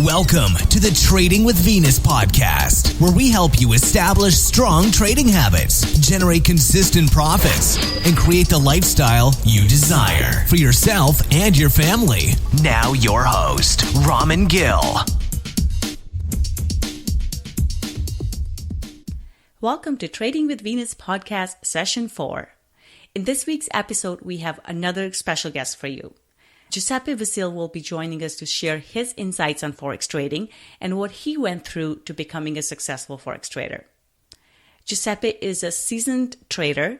Welcome to the Trading with Venus podcast, where we help you establish strong trading habits, generate consistent profits, and create the lifestyle you desire for yourself and your family. Now your host, Raman Gill. Welcome to Trading with Venus podcast session 4. In this week's episode, we have another special guest for you. Giuseppe Basile will be joining us to share his insights on Forex trading and what he went through to becoming a successful Forex trader. Giuseppe is a seasoned trader,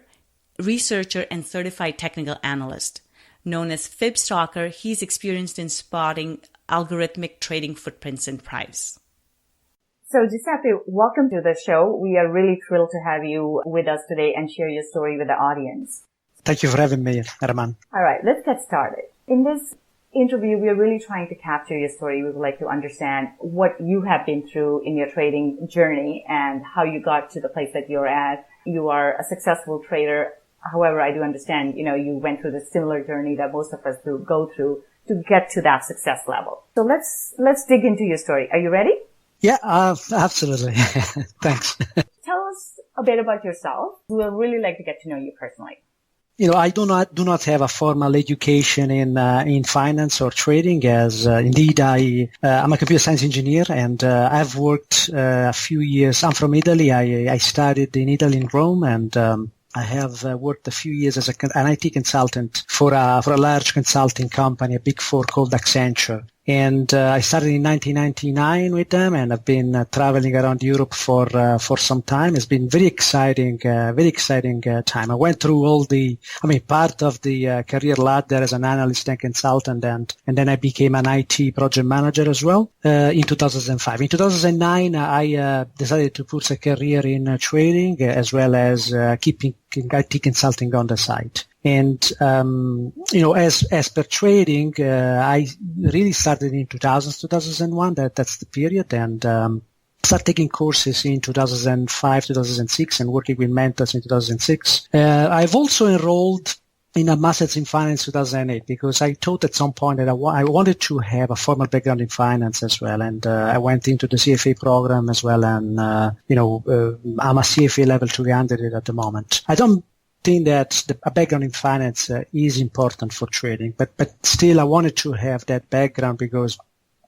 researcher, and certified technical analyst. Known as Fibstalker, he's experienced in spotting algorithmic trading footprints in price. So Giuseppe, welcome to the show. We are really thrilled to have you with us today and share your story with the audience. Thank you for having me, Raman. All right, let's get started. In this interview, we are really trying to capture your story. We would like to understand what you have been through in your trading journey and how you got to the place that you're at. You are a successful trader. However, I do understand, you went through the similar journey that most of us go through to get to that success level. So let's dig into your story. Are you ready? Yeah, absolutely. Thanks. Tell us a bit about yourself. We would really like to get to know you personally. I do not have a formal education in finance or trading, as indeed I'm a computer science engineer, and I've worked a few years. I'm from Italy. I studied in Italy, in Rome, and I have worked a few years as an IT consultant for a large consulting company, a Big Four called Accenture. And I started in 1999 with them, and I've been traveling around Europe for some time. It's been very exciting time. I went through part of the career ladder as an analyst and consultant, and then I became an IT project manager as well in 2005. In 2009, I decided to put a career in trading as well as keeping IT consulting on the side. And, as per trading, I really started in 2001. That's the period. And, started taking courses in 2005, 2006 and working with mentors in 2006. I've also enrolled in a master's in finance 2008 because I thought at some point that I wanted to have a formal background in finance as well. And, I went into the CFA program as well. And, I'm a CFA level 3 candidate at the moment. I don't think that a background in finance is important for trading, but still I wanted to have that background because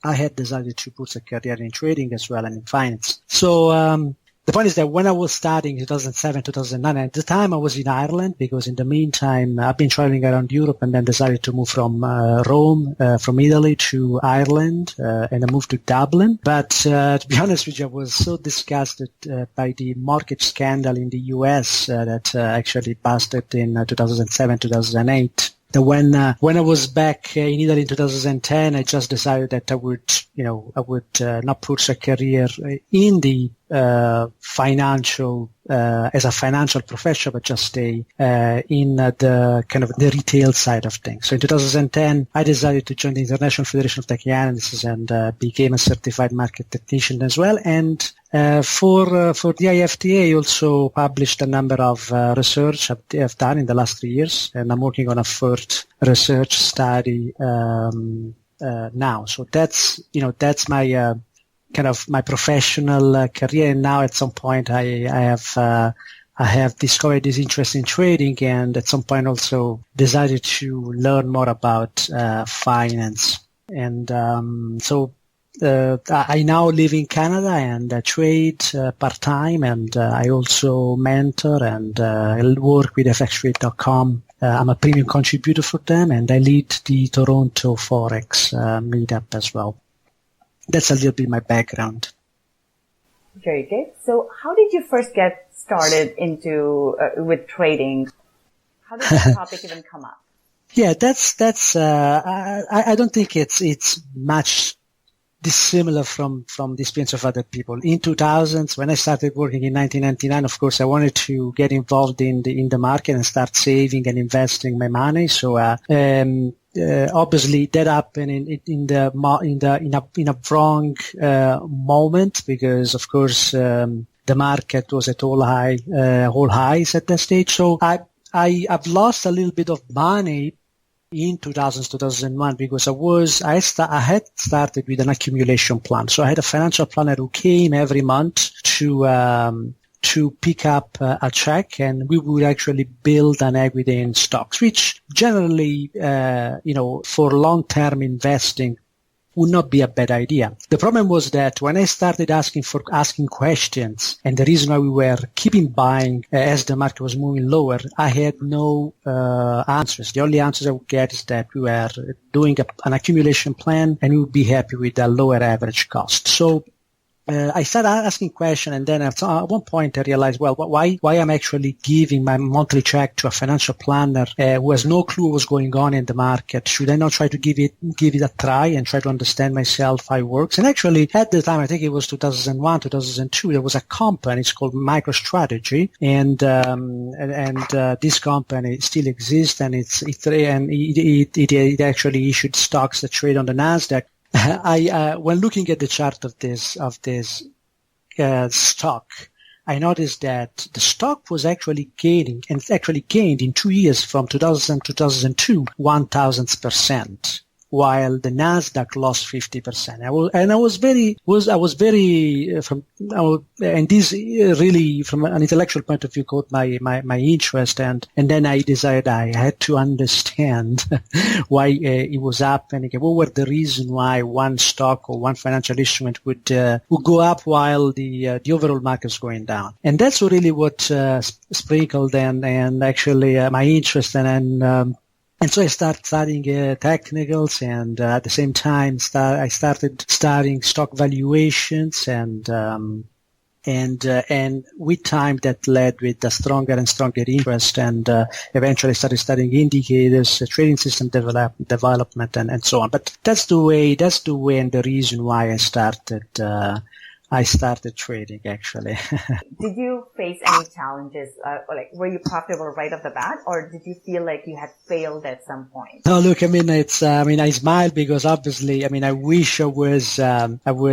I had decided to put a career in trading as well and in finance. So the point is that when I was studying 2007, 2009, at the time I was in Ireland because in the meantime I've been traveling around Europe and then decided to move from Rome, from Italy to Ireland, and I moved to Dublin. But to be honest with you, I was so disgusted by the mortgage scandal in the US that actually busted in 2007, 2008. That when I was back in Italy in 2010, I just decided that I would not pursue a career in the financial as a financial professional, but just stay in the kind of the retail side of things. So in 2010, I decided to join the International Federation of Tech Analysts and became a certified market technician as well. And for the IFTA, I also published a number of research I've done in the last 3 years, and I'm working on a third research study now. So that's my kind of my professional career. And now at some point I have discovered this interest in trading, and at some point also decided to learn more about finance. And I now live in Canada and trade part-time, and I also mentor and work with fxtrade.com. I'm a premium contributor for them, and I lead the Toronto Forex meetup as well. That's a little bit my background. Very good. So how did you first get started into with trading? How did that topic even come up? Yeah, I don't think it's much dissimilar from the experience of other people. In 2000s, when I started working in 1999, of course, I wanted to get involved in the market and start saving and investing my money. So, obviously that happened in a wrong moment because, of course, the market was at all highs at that stage. So I've lost a little bit of money in 2001 because I had started with an accumulation plan. So I had a financial planner who came every month to pick up a check, and we would actually build an equity in stocks, which generally, for long-term investing would not be a bad idea. The problem was that when I started asking questions, and the reason why we were keeping buying as the market was moving lower, I had no answers. The only answers I would get is that we were doing an accumulation plan and we would be happy with a lower average cost. So I started asking questions, and then at one point I realized, well, why I'm actually giving my monthly check to a financial planner who has no clue what's going on in the market? Should I not try to give it a try and try to understand myself how it works? And actually, at the time, I think it was 2001, 2002, there was a company, it's called MicroStrategy, and this company still exists, and it actually issued stocks that trade on the Nasdaq. When looking at the chart of this stock, I noticed that the stock was actually gaining, and it actually gained in 2 years from 2000 to 2002, 1,000%, while the Nasdaq lost 50%. And this really, from an intellectual point of view, caught my interest, and then I decided I had to understand why it was happening, and what were the reason why one stock or one financial instrument would go up while the overall market is going down. And that's really what sprinkled and actually my interest, and so I started studying technicals, and at the same time I started studying stock valuations, and with time that led with a stronger and stronger interest, and eventually started studying indicators, trading system development, and so on. But that's the way and the reason why I started trading, actually. Did you face any challenges, were you profitable right off the bat, or did you feel like you had failed at some point? No, look, I smile because obviously, I wish I was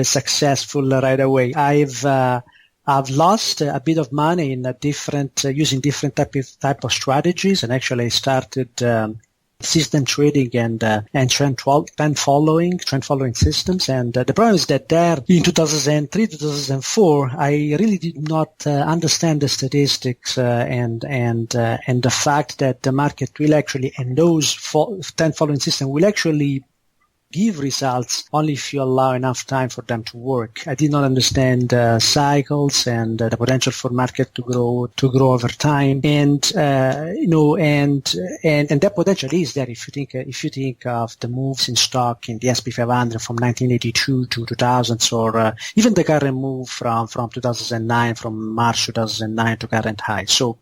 successful right away. I've lost a bit of money in using different type of strategies, and actually I started system trading and trend following systems. And the problem is that there in 2003, 2004, I really did not understand the statistics and the fact that the market will actually, and those trend following system will actually give results only if you allow enough time for them to work. I did not understand cycles and the potential for market to grow over time, and that potential is there if you think of the moves in stock in the S&P 500 from 1982 to 2000, or even the current move from 2009, from March 2009 to current high. So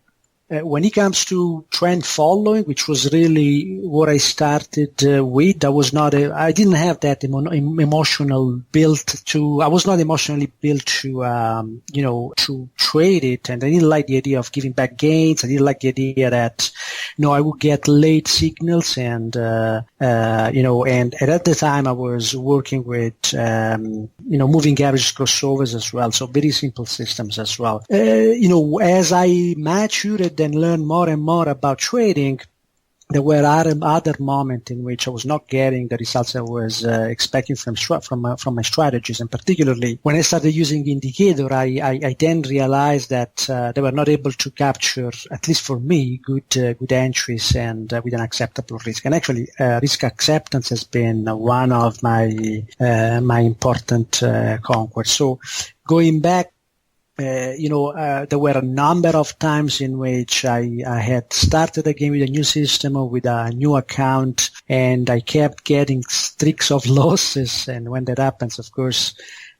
when it comes to trend following, which was really what I started with, I didn't have that emotional build to, I was not emotionally built to trade it. And I didn't like the idea of giving back gains. I didn't like the idea that, I would get late signals, and at the time I was working with, moving average crossovers as well. So very simple systems as well. As I matured and learned more and more about trading, there were other moments in which I was not getting the results I was expecting from my strategies, and particularly when I started using indicator, I then realized that they were not able to capture, at least for me, good entries and with an acceptable risk. And actually, risk acceptance has been one of my important conquests. So going back, there were a number of times in which I had started again with a new system or with a new account, and I kept getting streaks of losses. And when that happens, of course,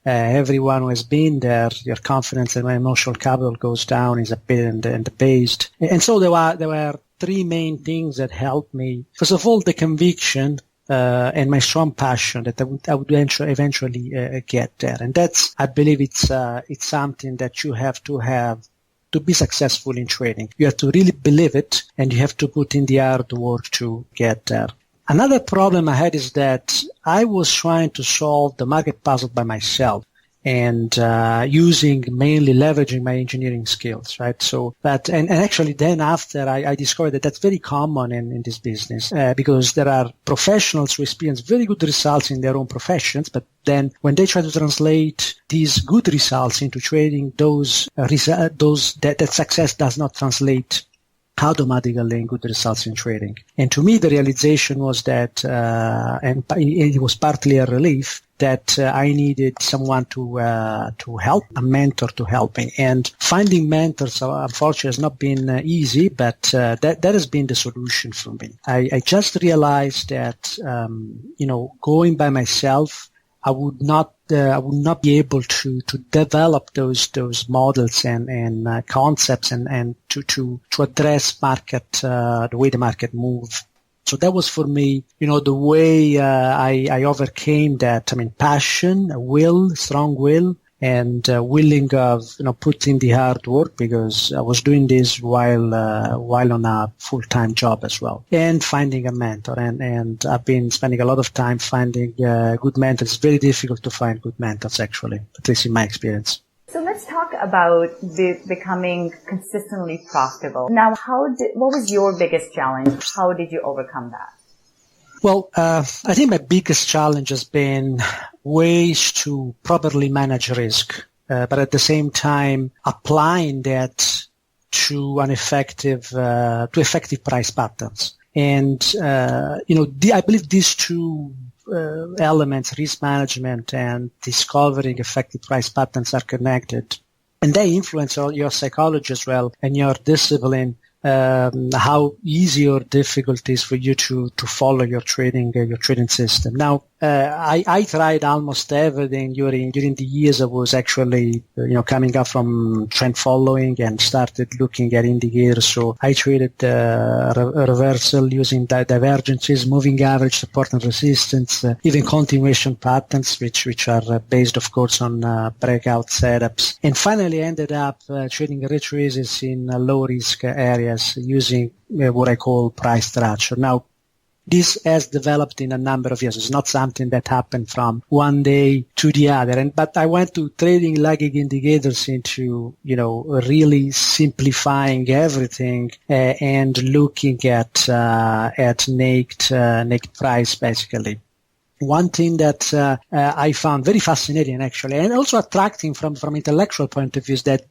everyone who has been there, your confidence and my emotional capital goes down, is a bit and debased. And so there were three main things that helped me. First of all, the conviction, and my strong passion that I would eventually get there. And that's, I believe it's something that you have to be successful in trading. You have to really believe it, and you have to put in the hard work to get there. Another problem I had is that I was trying to solve the market puzzle by myself. and using mainly leveraging my engineering skills, right? So that, and actually then after I discovered that that's very common in this business, because there are professionals who experience very good results in their own professions, but then when they try to translate these good results into trading, that success does not translate automatically in good results in trading. And to me, the realization was that, and it was partly a relief, that I needed someone to help, a mentor to help me. And finding mentors, unfortunately, has not been easy, but that has been the solution for me. I just realized that, going by myself, I would not be able to develop those models and concepts and to address market, the way the market moves. So that was for me, the way I overcame that. I mean, passion, strong will, and willing of putting the hard work, because I was doing this while on a full-time job as well, and finding a mentor. And I've been spending a lot of time finding good mentors. It's very difficult to find good mentors, actually, at least in my experience. So let's talk about becoming consistently profitable. Now, what was your biggest challenge? How did you overcome that? Well, I think my biggest challenge has been ways to properly manage risk, but at the same time applying that to effective price patterns. And I believe these two elements, risk management and discovering effective price patterns, are connected, and they influence your psychology as well and your discipline. How easy or difficult it is for you to follow your trading system. Now, I tried almost everything during the years I was actually, coming up from trend following and started looking at indicators. So I traded reversal using divergences, moving average, support and resistance, even continuation patterns, which are based, of course, on breakout setups. And finally, I ended up trading retraces in low risk areas using what I call price structure. Now, this has developed in a number of years. It's not something that happened from one day to the other. But I went to trading lagging indicators into, really simplifying everything and looking at naked price, basically. One thing that I found very fascinating, actually, and also attracting from intellectual point of view, is that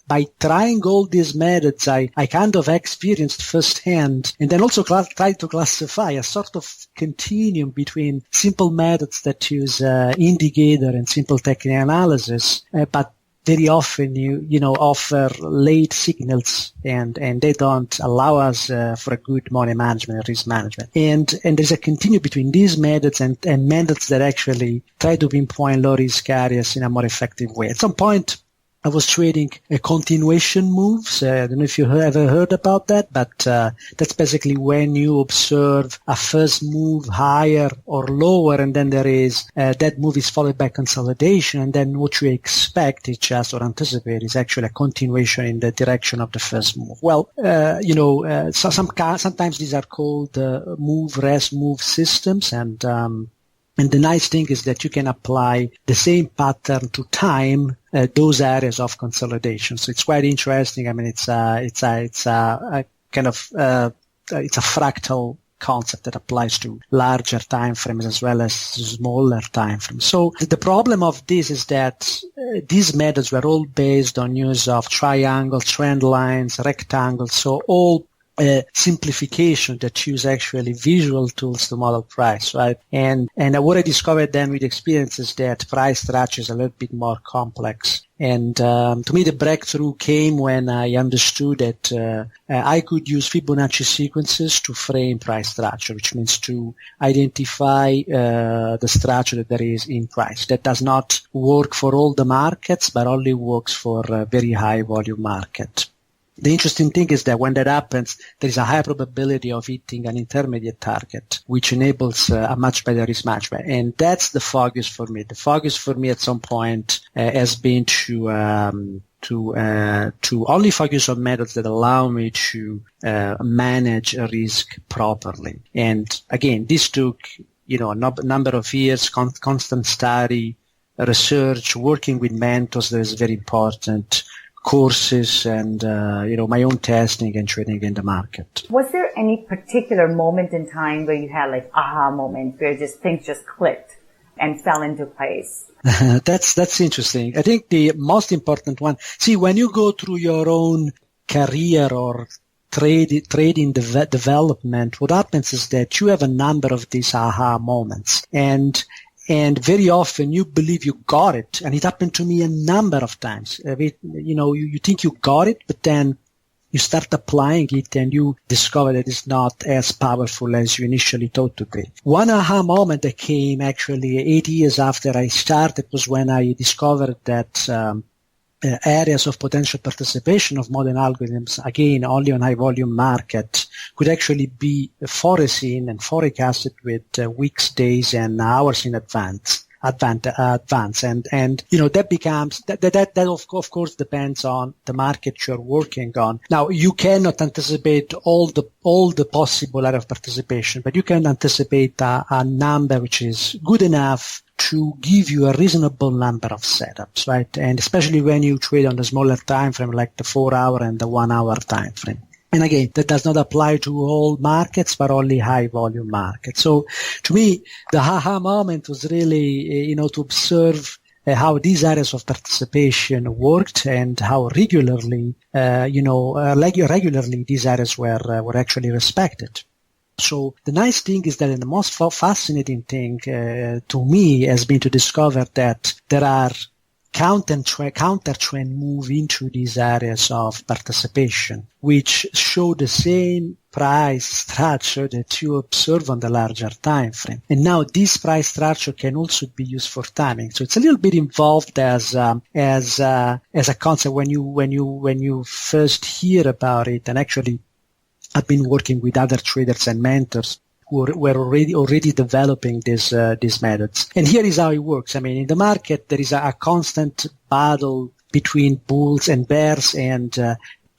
by trying all these methods, I kind of experienced firsthand, and then also tried to classify a sort of continuum between simple methods that use indicator and simple technical analysis, but very often you offer late signals and they don't allow us for a good money management or risk management. And there's a continuum between these methods and methods that actually try to pinpoint low risk areas in a more effective way. At some point, I was trading continuation moves. I don't know if you ever heard about that, but that's basically when you observe a first move higher or lower, and then there is that move is followed by consolidation, and then what you expect is just or anticipate is actually a continuation in the direction of the first move. Well, sometimes these are called move, rest, move systems, and the nice thing is that you can apply the same pattern to time those areas of consolidation. So it's quite interesting. I mean, it's a fractal concept that applies to larger time frames as well as smaller time frames. So the problem of this is that these methods were all based on use of triangles, trend lines, rectangles, so all simplification that use actually visual tools to model price, right? And what I discovered then with experience is that price structure is a little bit more complex. And to me, the breakthrough came when I understood that I could use Fibonacci sequences to frame price structure, which means to identify the structure that there is in price. That does not work for all the markets, but only works for a very high volume market. The interesting thing is that when that happens, there is a high probability of hitting an intermediate target, which enables a much better risk management. And that's the focus for me. The focus for me at some point has been to only focus on methods that allow me to manage risk properly. And again, this took a number of years, constant study, research, working with mentors that is very important, courses, and my own testing and trading in the market. Was there any particular moment in time where you had like aha moment where things just clicked and fell into place? That's interesting. I think the most important one, when you go through your own career or trading development, what happens is that you have a number of these aha moments, and very often you believe you got it, and it happened to me a number of times. You think you got it, but then you start applying it and you discover that it's not as powerful as you initially thought to be. One aha moment that came actually 8 years after I started was when I discovered that areas of potential participation of modern algorithms, again, only on high volume market, could actually be foreseen and forecasted with weeks, days, and hours in advance. And that becomes that of course depends on the market you're working on. Now, you cannot anticipate all the possible area of participation, but you can anticipate a number which is good enough to give you a reasonable number of setups, right? And especially when you trade on the smaller time frame, like the 4-hour and the 1-hour time frame. And again, that does not apply to all markets, but only high volume markets. So to me, the aha moment was really, to observe how these areas of participation worked and how regularly these areas were actually respected. So the nice thing is that the most fascinating thing to me has been to discover that there are counter trend move into these areas of participation, which show the same price structure that you observe on the larger time frame. And now this price structure can also be used for timing. So it's a little bit involved as a concept when you first hear about it. And actually, I've been working with other traders and mentors who were already developing these methods. And here is how it works. I mean, in the market, there is a constant battle between bulls and bears, and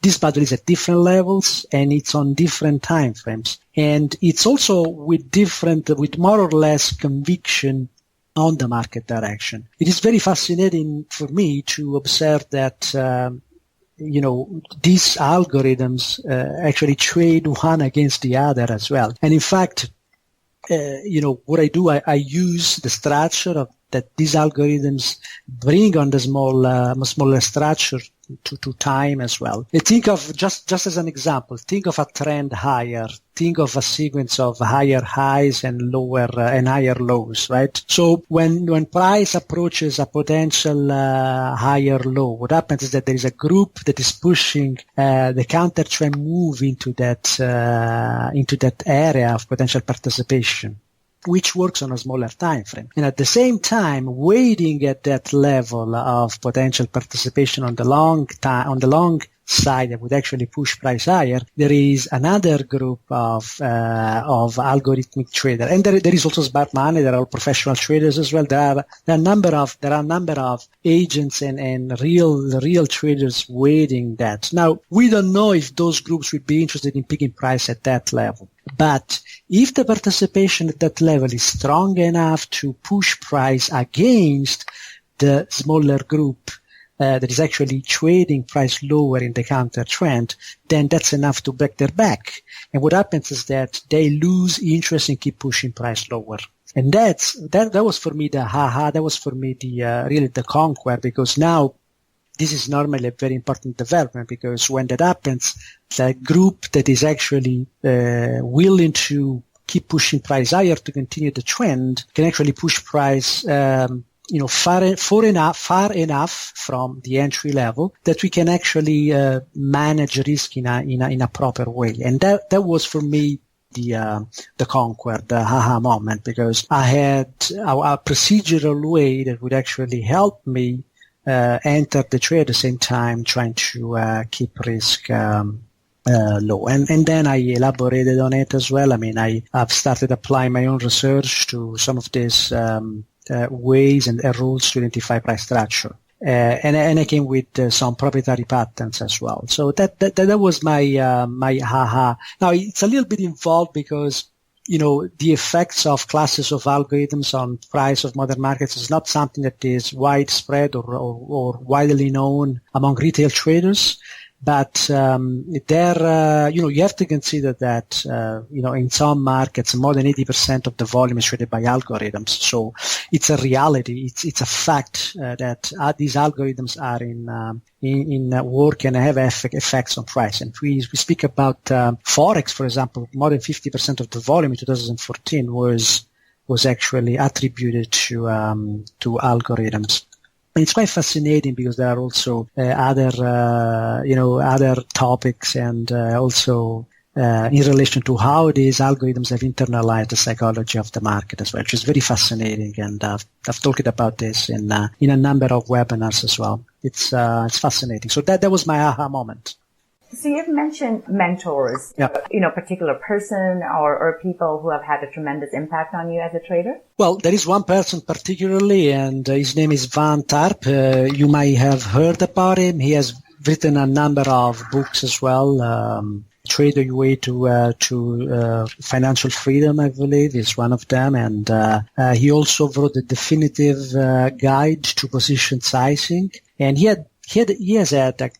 this battle is at different levels, and it's on different time frames. And it's also with more or less conviction on the market direction. It is very fascinating for me to observe that these algorithms actually trade one against the other as well. And in fact, what I do, I use the structure that these algorithms bring on the smaller structure to time as well. Think of, just as an example, think of a trend higher. Think of a sequence of higher highs and lower and higher lows, right? So when price approaches a potential higher low, what happens is that there is a group that is pushing the counter trend move into that area of potential participation, which works on a smaller time frame. And at the same time, waiting at that level of potential participation on the long side that would actually push price higher, there is another group of algorithmic traders. And there is also smart money. There are professional traders as well. There are a number of agents and real traders waiting that. Now, we don't know if those groups would be interested in picking price at that level. But if the participation at that level is strong enough to push price against the smaller group that is actually trading price lower in the counter trend, then that's enough to break their back. And what happens is that they lose interest and keep pushing price lower. And that was for me the that was for me really the conquer, because now this is normally a very important development, because when that happens, the group that is actually willing to keep pushing price higher to continue the trend can actually push price far enough from the entry level that we can actually manage risk in a proper way. And that was for me the conquer, the aha moment, because I had a procedural way that would actually help me enter the trade at the same time, trying to keep risk low. And then I elaborated on it as well. I mean, I've started applying my own research to some of these ways and rules to identify price structure. And I came with some proprietary patterns as well. So that was my aha. Now, it's a little bit involved because the effects of classes of algorithms on price of modern markets is not something that is widespread or widely known among retail traders. But you have to consider that in some markets more than 80% of the volume is traded by algorithms. So it's a reality. It's a fact that these algorithms are in work and have effects on price. And we speak about forex, for example. More than 50% of the volume in 2014 was actually attributed to algorithms. It's quite fascinating because there are also other topics and also in relation to how these algorithms have internalized the psychology of the market as well, which is very fascinating. And I've talked about this in a number of webinars as well. It's fascinating. So that was my aha moment. So you've mentioned mentors, particular person or people who have had a tremendous impact on you as a trader? Well, there is one person particularly, and his name is Van Tarp. You might have heard about him. He has written a number of books as well. Trader Your Way to Financial Freedom, I believe, is one of them. And he also wrote the definitive guide to position sizing. And he has had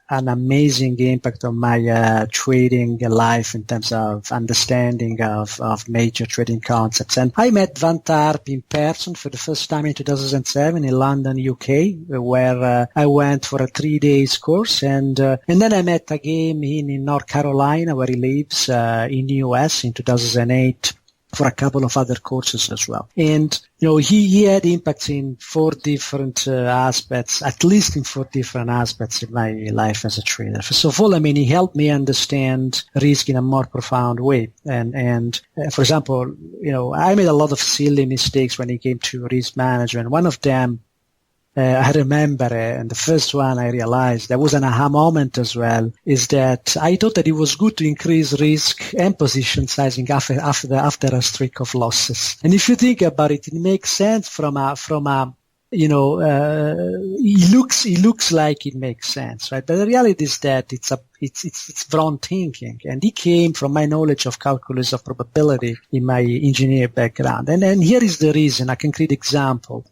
an amazing impact on my trading life in terms of understanding of major trading concepts. And I met Van Tarp in person for the first time in 2007 in London, UK, where I went for a 3-day course. And then I met again in North Carolina, where he lives, in the US in 2008. For a couple of other courses as well. And, he had impacts in 4 different aspects, at least in 4 different aspects in my life as a trader. First of all, he helped me understand risk in a more profound way. And for example, I made a lot of silly mistakes when it came to risk management. One of them, I remember, and the first one I realized, there was an aha moment as well, is that I thought that it was good to increase risk and position sizing after a streak of losses. And if you think about it, it makes sense it looks like it makes sense, right? But the reality is that it's wrong thinking. And it came from my knowledge of calculus of probability in my engineer background. And here is the reason. I can create example.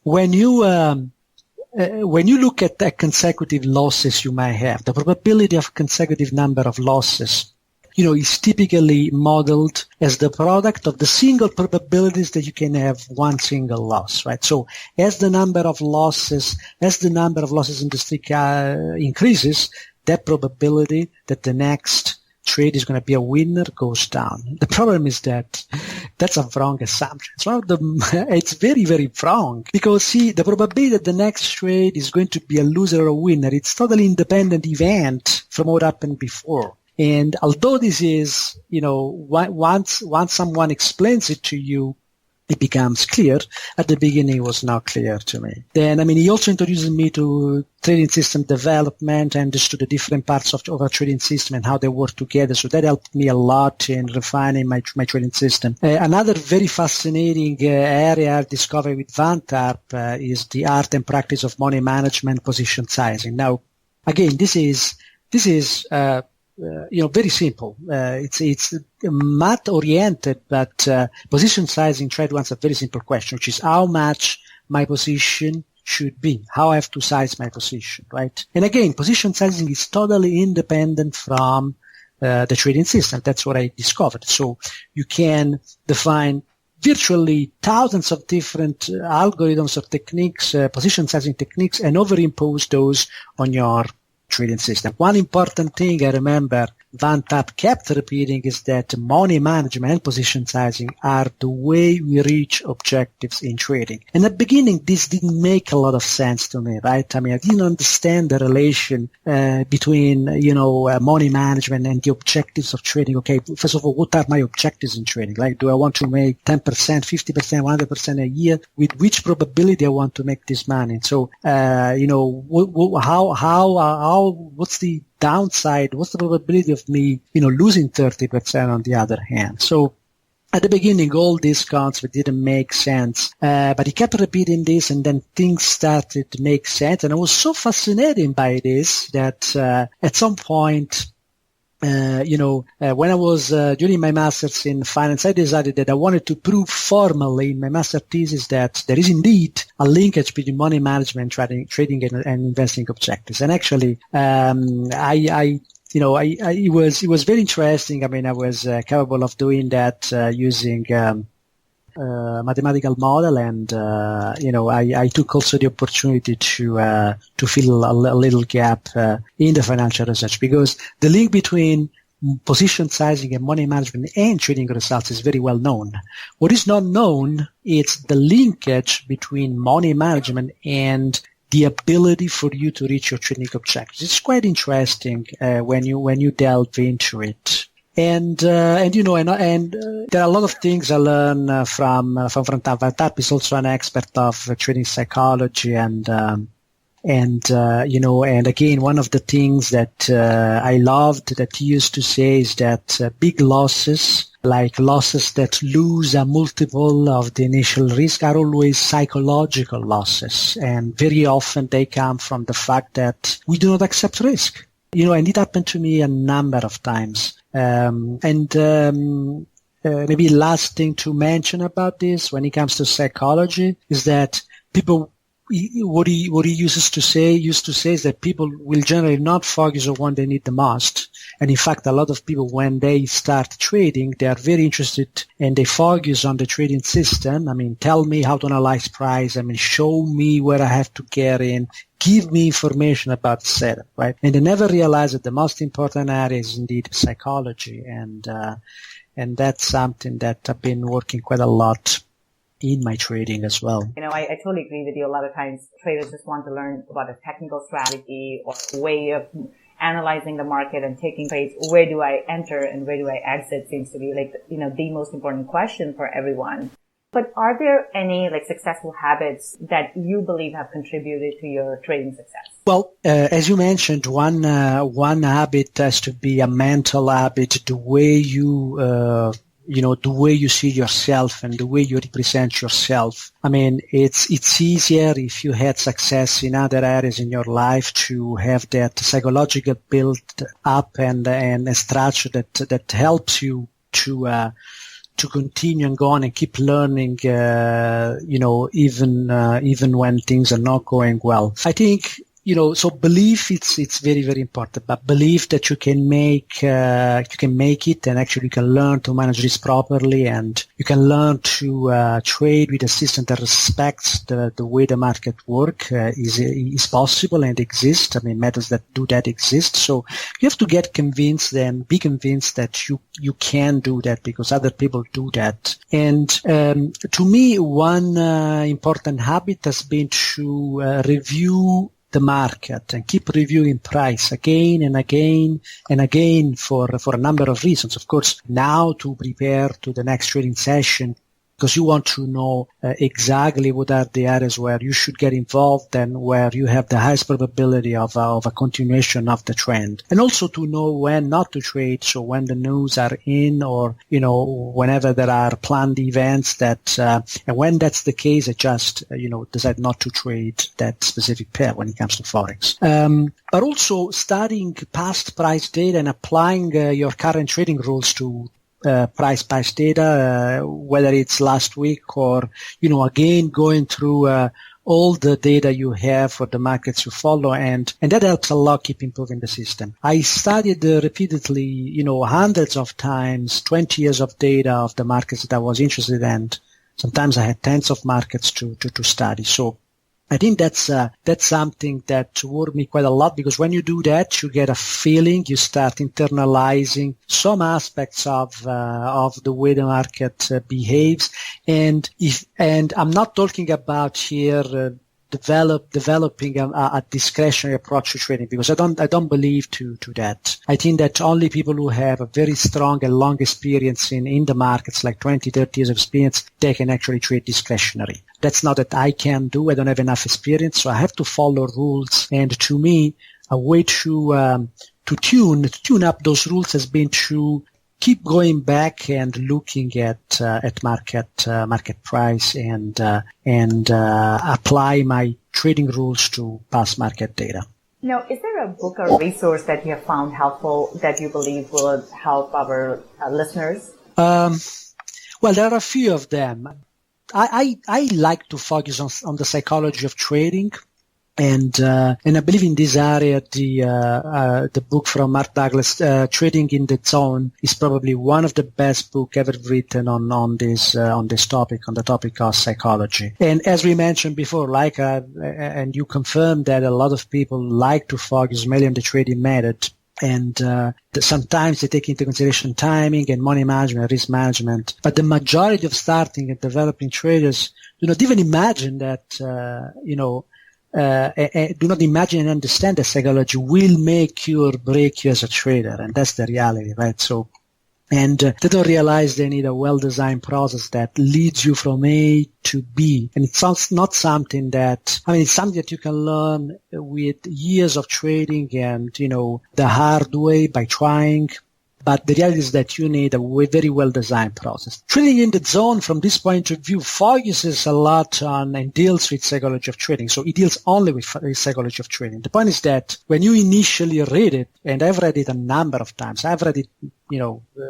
When you look at the consecutive losses you might have, the probability of consecutive number of losses, is typically modeled as the product of the single probabilities that you can have one single loss, right? So as the number of losses in the streak increases, that probability that the next trade is going to be a winner goes down. The problem is that that's a wrong assumption. It's very, very wrong because see, the probability that the next trade is going to be a loser or a winner, it's totally independent event from what happened before. And although this is, once someone explains it to you, it becomes clear. At the beginning, it was not clear to me. Then, he also introduced me to trading system development and understood the different parts of a trading system and how they work together. So that helped me a lot in refining my trading system. Another very fascinating area I discovered with Van Tarp is the art and practice of money management, position sizing. Now, again, this is very simple. It's math oriented, but position sizing tried to answer a very simple question, which is how much my position should be, how I have to size my position, right? And again, position sizing is totally independent from the trading system. That's what I discovered. So you can define virtually thousands of different algorithms or techniques, position sizing techniques, and overimpose those on your trading system. One important thing I remember Van Tarp kept repeating is that money management and position sizing are the way we reach objectives in trading. In the beginning, this didn't make a lot of sense to me, right? I didn't understand the relation between, money management and the objectives of trading. Okay, first of all, what are my objectives in trading? Like, do I want to make 10%, 50%, 100% a year? With which probability I want to make this money? So, what's the downside? What's the probability of me, losing 30% on the other hand? So at the beginning, all these concepts didn't make sense. But he kept repeating this and then things started to make sense. And I was so fascinated by this that, at some point, when I was during my master's in finance, I decided that I wanted to prove formally in my master thesis that there is indeed a linkage between money management, trading and investing objectives. And actually, it was very interesting. I mean, I was capable of doing that using mathematical model, and I took also the opportunity to fill a little gap in the financial research, because the link between position sizing and money management and trading results is very well known. What is not known is the linkage between money management and the ability for you to reach your trading objectives. It's quite interesting when you delve into it. And there are a lot of things I learn from Tap. Is also an expert of trading psychology, and again, one of the things that I loved that he used to say is that big losses, like losses that lose a multiple of the initial risk, are always psychological losses, and very often they come from the fact that we do not accept risk. And it happened to me a number of times. Maybe last thing to mention about this when it comes to psychology is that people, what he used to say is that people will generally not focus on what they need the most. And in fact, a lot of people, when they start trading, they are very interested and they focus on the trading system. I mean, tell me how to analyze price. I mean, show me where I have to get in. Give me information about the setup, right? And they never realize that the most important area is indeed psychology. And that's something that I've been working quite a lot in my trading as well. I totally agree with you. A lot of times traders just want to learn about a technical strategy or way of analyzing the market and taking trades. Where do I enter and where do I exit seems to be the most important question for everyone. But are there any successful habits that you believe have contributed to your trading success? Well, as you mentioned, one habit has to be a mental habit, the way you see yourself and the way you represent yourself. I mean, it's easier if you had success in other areas in your life to have that psychological build up and a structure that helps you to continue and go on and keep learning, even when things are not going well. I think, so belief, it's very, very important, but believe that you can make it, and actually you can learn to manage this properly, and you can learn to trade with a system that respects the way the market work is possible and exists. I mean, methods that do that exist. So you have to get convinced and be convinced that you can do that because other people do that. And to me, one important habit has been to review the market and keep reviewing price again and again and again for a number of reasons. Of course, now to prepare to the next trading session, because you want to know exactly what are the areas where you should get involved and where you have the highest probability of a continuation of the trend. And also to know when not to trade, so when the news are in or, whenever there are planned events that, and when that's the case, I just, decide not to trade that specific pair when it comes to Forex. But also studying past price data and applying your current trading rules to price data, whether it's last week or, again, going through all the data you have for the markets you follow, and that helps a lot keep improving the system. I studied repeatedly, hundreds of times, 20 years of data of the markets that I was interested in. Sometimes I had tens of markets to study. So I think that's something that worked me quite a lot, because when you do that, you get a feeling, you start internalizing some aspects of the way the market behaves. And I'm not talking about here developing a discretionary approach to trading, because I don't believe to that. I think that only people who have a very strong and long experience in the markets, like 20, 30 years of experience, they can actually trade discretionary. That's not that I can do. I don't have enough experience, so I have to follow rules. And to me, a way to tune up those rules has been to keep going back and looking at market price and apply my trading rules to past market data. Now, is there a book or resource that you have found helpful that you believe will help our listeners? Well, there are a few of them. I like to focus on the psychology of trading. And I believe in this area, the book from Mark Douglas, Trading in the Zone, is probably one of the best books ever written on this topic, on the topic of psychology. And as we mentioned before, and you confirmed that a lot of people like to focus mainly on the trading method. And sometimes they take into consideration timing and money management, risk management. But the majority of starting and developing traders do not even imagine that, do not imagine and understand that psychology will make you or break you as a trader, and that's the reality, right? So, and they don't realize they need a well-designed process that leads you from A to B, and it's not something that, it's something that you can learn with years of trading and, the hard way by trying. But the reality is that you need a very well-designed process. Trading in the Zone, from this point of view, focuses a lot on and deals with psychology of trading. So it deals only with psychology of trading. The point is that when you initially read it, and I've read it a number of times, I've read it,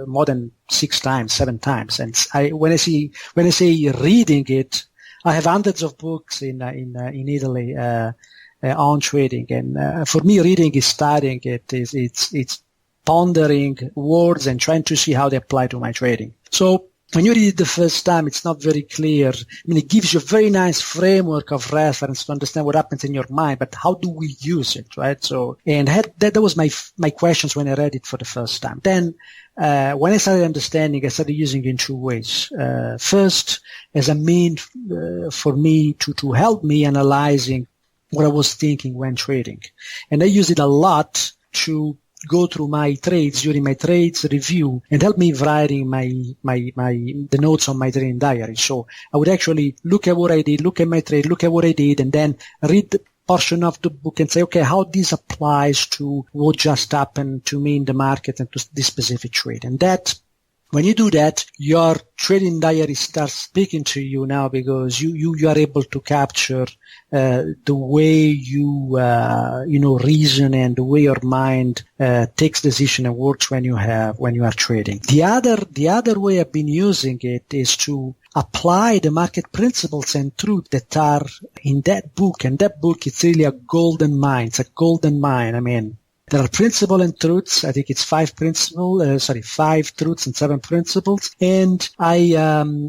more than 6 times, 7 times. And when I say reading it, I have hundreds of books in Italy on trading. And for me, reading is studying it. It's pondering words and trying to see how they apply to my trading. So when you read it the first time, it's not very clear. It gives you a very nice framework of reference to understand what happens in your mind, but how do we use it, right? So, and that was my questions when I read it for the first time. Then, when I started understanding, I started using it in 2 ways. First, as a mean for me to help me analyzing what I was thinking when trading. And I use it a lot to go through my trades during my trades review and help me writing the notes on my trading diary. So I would actually look at what I did, look at my trade, look at what I did, and then read the portion of the book and say, okay, how this applies to what just happened to me in the market and to this specific trade. And that, when you do that, your trading diary starts speaking to you now, because you are able to capture the way you reason and the way your mind takes decision and works when you are trading. The other way I've been using it is to apply the market principles and truth that are in that book. And that book, it's really a golden mine. It's a golden mine. There are principles and truths. I think it's 5 truths and 7 principles. And I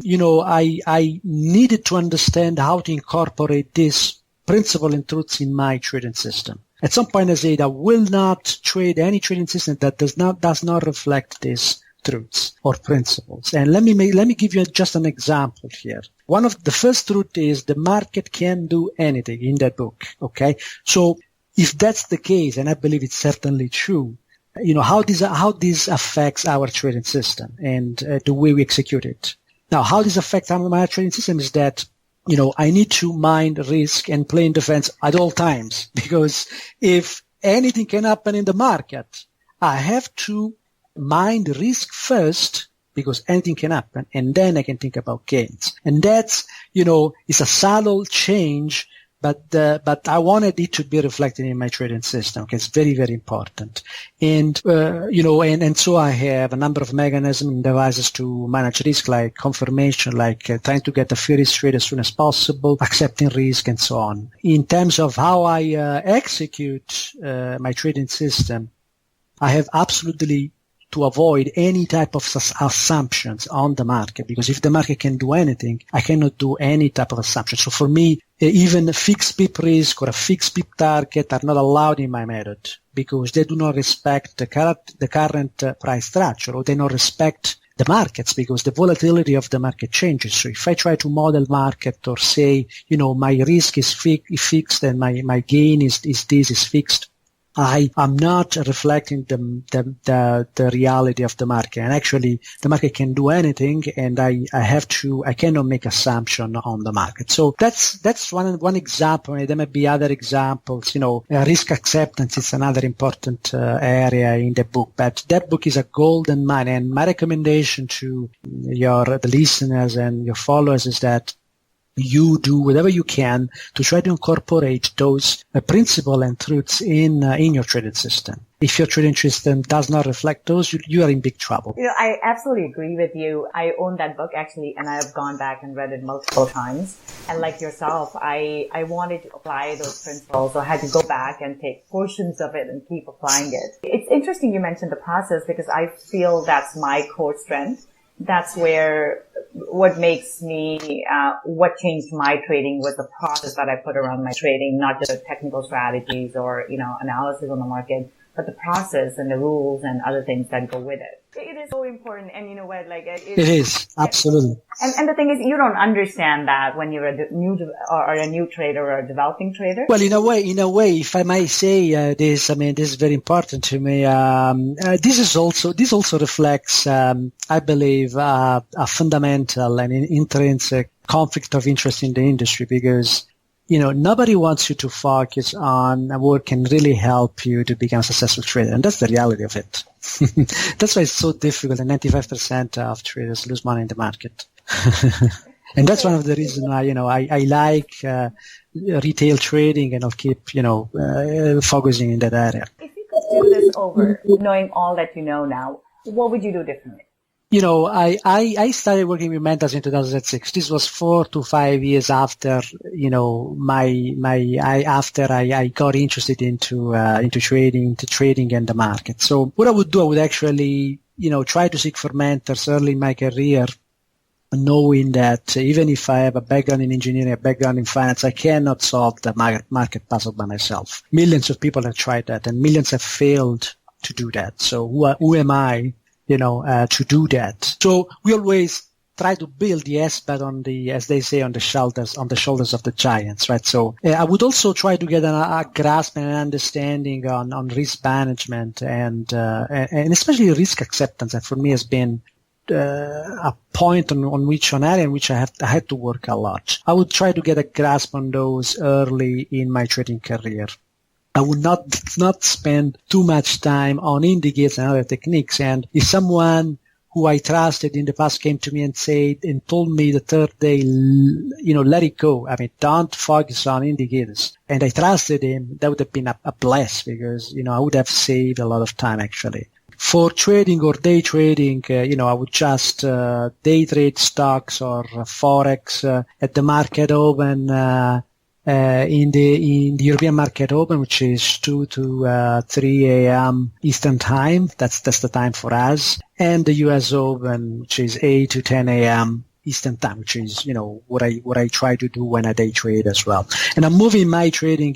needed to understand how to incorporate this principle and truths in my trading system. At some point I said I will not trade any trading system that does not reflect these truths or principles. And let me give you just an example here. One of the first truth is the market can do anything in that book. Okay. So if that's the case, and I believe it's certainly true, how this affects our trading system and the way we execute it. Now, how this affects our trading system is that, I need to mind risk and play in defense at all times, because if anything can happen in the market, I have to mind risk first, because anything can happen, and then I can think about gains. And that's, it's a subtle change, but I wanted it to be reflected in my trading system. Okay, it's very, very important. And, and so I have a number of mechanisms and devices to manage risk, like confirmation, like trying to get a fair risk trade as soon as possible, accepting risk, and so on. In terms of how I execute my trading system, I have absolutely to avoid any type of assumptions on the market, because if the market can do anything, I cannot do any type of assumption. So for me, even a fixed pip risk or a fixed pip target are not allowed in my method, because they do not respect the current price structure, or they don't respect the markets, because the volatility of the market changes. So if I try to model market or say, my risk is fixed and my gain is fixed, I am not reflecting the reality of the market. And actually, the market can do anything, and I cannot make assumption on the market. So that's one example. And there may be other examples. Risk acceptance is another important area in the book. But that book is a golden mine. And my recommendation to the listeners and your followers is that you do whatever you can to try to incorporate those principles and truths in your trading system. If your trading system does not reflect those, you are in big trouble. I absolutely agree with you. I own that book actually, and I've gone back and read it multiple times. And like yourself, I wanted to apply those principles, so I had to go back and take portions of it and keep applying it. It's interesting you mentioned the process because I feel that's my core strength. That's where what makes me, what changed my trading was the process that I put around my trading, not just the technical strategies or, analysis on the market, but the process and the rules and other things that go with it. It is so important. And you know what, it is absolutely. And the thing is, you don't understand that when you're a new trader or a developing trader. Well, in a way, if I may say this, this is very important to me. This also reflects, I believe, a fundamental and intrinsic conflict of interest in the industry because, nobody wants you to focus on what can really help you to become a successful trader. And that's the reality of it. That's why it's so difficult. And 95% of traders lose money in the market. And that's one of the reasons why, I like retail trading and I'll keep, focusing in that area. If you could do this over, knowing all that you know now, what would you do differently? I started working with mentors in 2006. This was 4 to 5 years after, after I got interested into trading and the market. So what I would do, I would actually, try to seek for mentors early in my career, knowing that even if I have a background in engineering, a background in finance, I cannot solve the market puzzle by myself. Millions of people have tried that and millions have failed to do that. So who am I? To do that. So we always try to build the S-bet on as they say, on the shoulders of the giants, right? So I would also try to get a grasp and an understanding on risk management and especially risk acceptance. That for me has been a point on area in which I had to work a lot. I would try to get a grasp on those early in my trading career. I would not spend too much time on indicators and other techniques. And if someone who I trusted in the past came to me and told me the third day, let it go. Don't focus on indicators. And I trusted him. That would have been a bless because, I would have saved a lot of time actually. For trading or day trading, I would just day trade stocks or Forex at the market open. In the European market open, which is 2 to 3 a.m. Eastern time. That's the time for us. And the US open, which is 8 to 10 a.m. Eastern time, which is, what I try to do when I day trade as well. And I'm moving my trading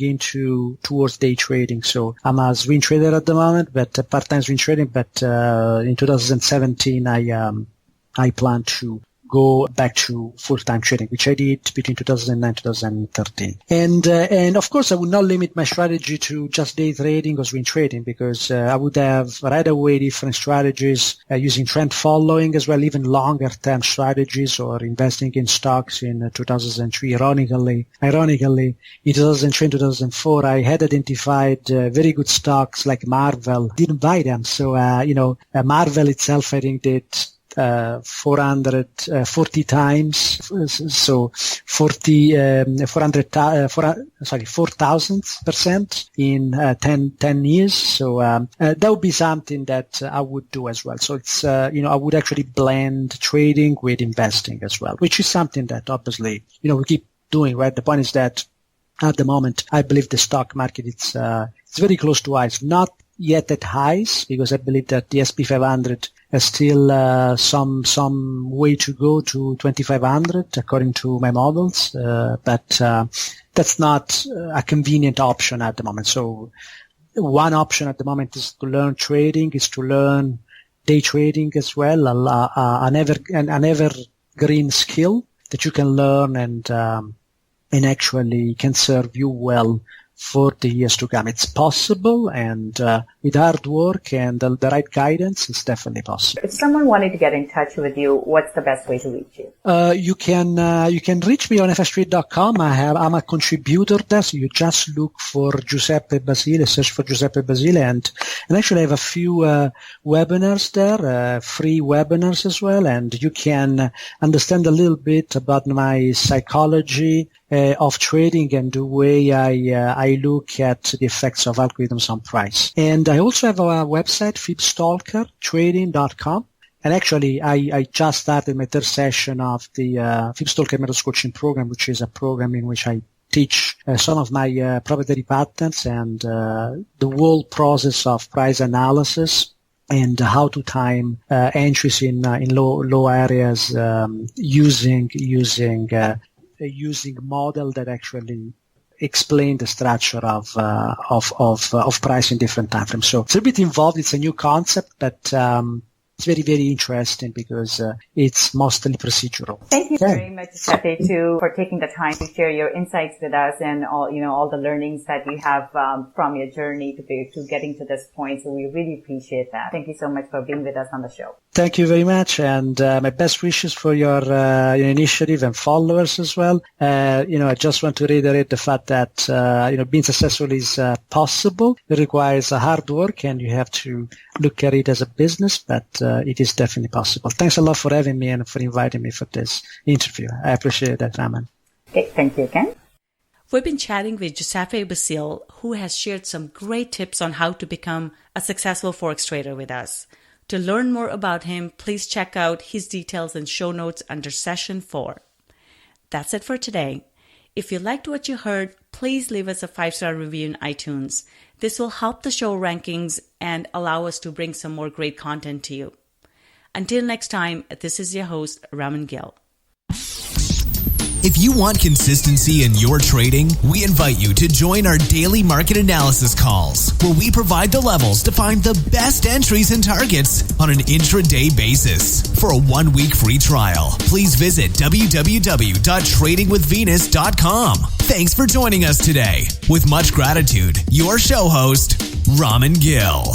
towards day trading. So I'm a swing trader at the moment, but part-time swing trading. But, in 2017, I plan to go back to full-time trading, which I did between 2009 and 2013. And of course, I would not limit my strategy to just day trading or swing trading because I would have right away different strategies using trend following as well, even longer-term strategies or investing in stocks in 2003. Ironically, in 2003 and 2004, I had identified very good stocks like Marvel. Didn't buy them. So, Marvel itself, I think did 440 times, so 4,000% in 10 years. So that would be something that I would do as well. So it's I would actually blend trading with investing as well, which is something that obviously we keep doing, right? The point is that at the moment I believe the stock market it's very close to highs, not yet at highs because I believe that the S&P 500 has still some way to go to 2,500 according to my models, but that's not a convenient option at the moment. So one option at the moment is to learn trading, is to learn day trading as well, an evergreen skill that you can learn and actually can serve you well for the years to come. It's possible, and with hard work and the right guidance, it's definitely possible. If someone wanted to get in touch with you, what's the best way to reach you? You can reach me on fstreet.com. I'm a contributor there, so you just look for Giuseppe Basile, search for Giuseppe Basile, and actually I have a few webinars there, free webinars as well, and you can understand a little bit about my psychology of trading and the way I look at the effects of algorithms on price. And I also have a website, Fibstalker, trading.com. And actually, I just started my third session of the Fibstalker Methods Coaching Program, which is a program in which I teach some of my proprietary patterns and the whole process of price analysis and how to time entries in low areas using model that actually explain the structure of price in different time frames. So it's a bit involved. It's a new concept, but it's very, very interesting because it's mostly procedural. Thank you very much, Giuseppe, for taking the time to share your insights with us and all the learnings that you have from your journey to getting to this point. So we really appreciate that. Thank you so much for being with us on the show. Thank you very much, and my best wishes for your initiative and followers as well. I just want to reiterate the fact that being successful is possible. It requires hard work, and you have to look at it as a business, but it is definitely possible. Thanks a lot for having me and for inviting me for this interview. I appreciate that, Raman. Okay, thank you again. We've been chatting with Giuseppe Basile, who has shared some great tips on how to become a successful Forex trader with us. To learn more about him, please check out his details and show notes under Session 4. That's it for today. If you liked what you heard, please leave us a 5-star review in iTunes. This will help the show rankings and allow us to bring some more great content to you. Until next time, this is your host, Raman Gill. If you want consistency in your trading, we invite you to join our daily market analysis calls, where we provide the levels to find the best entries and targets on an intraday basis. For a 1-week free trial, please visit www.tradingwithvenus.com. Thanks for joining us today. With much gratitude, your show host, Raman Gill.